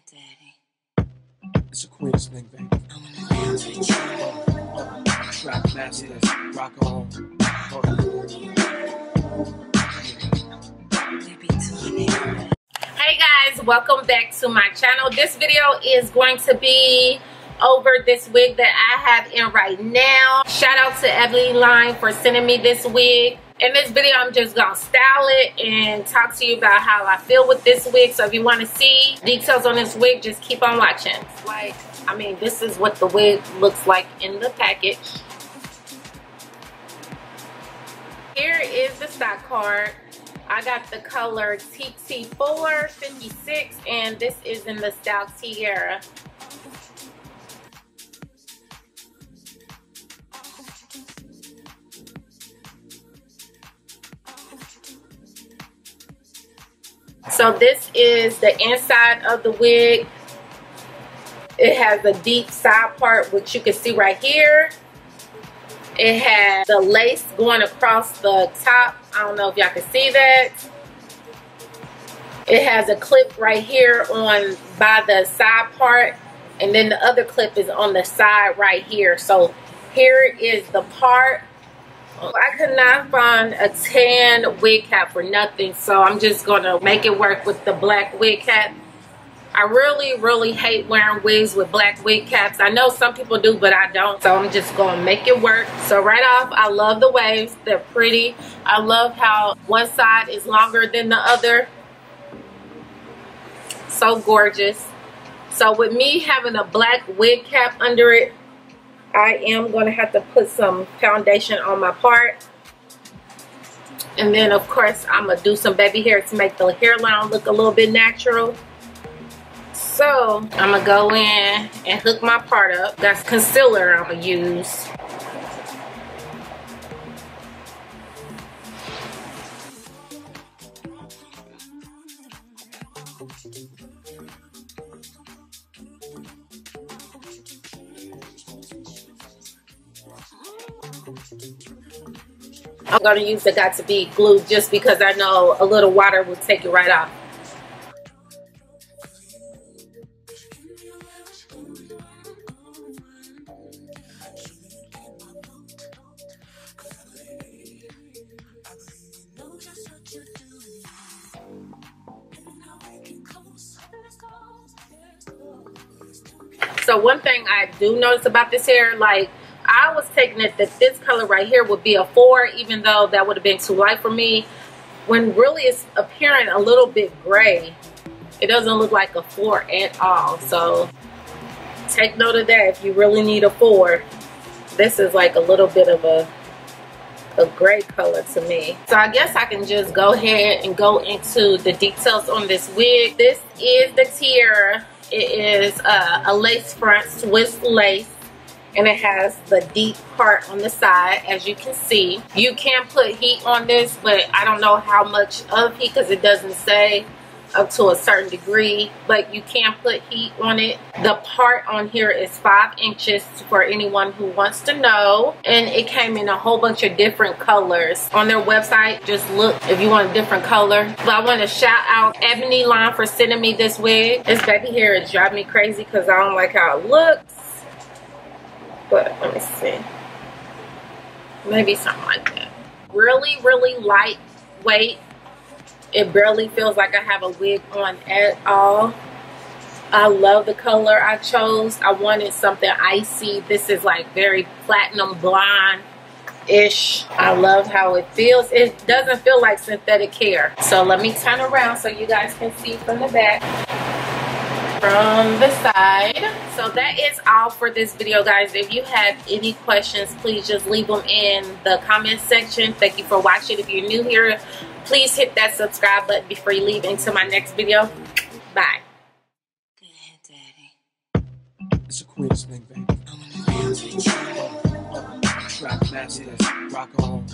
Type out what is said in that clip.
Daddy. It's the queerest thing, baby. I'm in the lounge with you. Trap masters, rock on. Hey guys, welcome back to my channel. This video is going to be over this wig that I have in right now. Shout out to Ebony Line for sending me this wig. In this video, I'm just gonna style it and talk to you about how I feel with this wig. So if you want to see details on this wig, just keep on watching. This is what the wig looks like in the package. Here is the stock card. I got the color TT4 56, and this is in the style Teairra. So this is the inside of the wig. It has a deep side part, which you can see right here. It has the lace going across the top. I don't know if y'all can see that. It has a clip right here on by the side part, and then the other clip is on the side right here. So here is the part. I could not find a tan wig cap for nothing, so I'm just gonna make it work with the black wig cap. I really hate wearing wigs with black wig caps. I know some people do, but I don't, so I'm just gonna make it work. So right off, I love the waves. They're pretty. I love how one side is longer than the other. So gorgeous. So with me having a black wig cap under it, I am going to have to put some foundation on my part. And then, of course, I'm going to do some baby hair to make the hairline look a little bit natural. So, I'm going to go in and hook my part up. That's concealer I'm going to use. I'm going to use the Got To Be glue just because I know a little water will take it right off. So one thing I do notice about this hair, like, I was taking it that this color right here would be a 4, even though that would have been too light for me. When really it's appearing a little bit gray, it doesn't look like a 4 at all. So take note of that if you really need a 4. This is like a little bit of a gray color to me. So I guess I can just go ahead and go into the details on this wig. This is the Teairra. It is a lace front, Swiss lace. And it has the deep part on the side, as you can see. You can put heat on this, but I don't know how much of heat because it doesn't say up to a certain degree. But you can put heat on it. The part on here is 5 inches for anyone who wants to know. And it came in a whole bunch of different colors. On their website, just look if you want a different color. But I want to shout out Ebony Line for sending me this wig. This baby hair is driving me crazy because I don't like how it looks. But let me see, maybe something like that. Really lightweight. It barely feels like I have a wig on at all. I love the color I chose. I wanted something icy. This is like very platinum blonde ish. I love how it feels. It doesn't feel like synthetic hair. So let me turn around so you guys can see from the back, from the side. So that is all for this video, guys. If you have any questions, please just leave them in the comment section. Thank you for watching. If you're new here, please hit that subscribe button before you leave into my next video. Bye. Go ahead, Daddy. It's the queerest thing, baby. I'm in the lounge with you. Trap masters, rock on.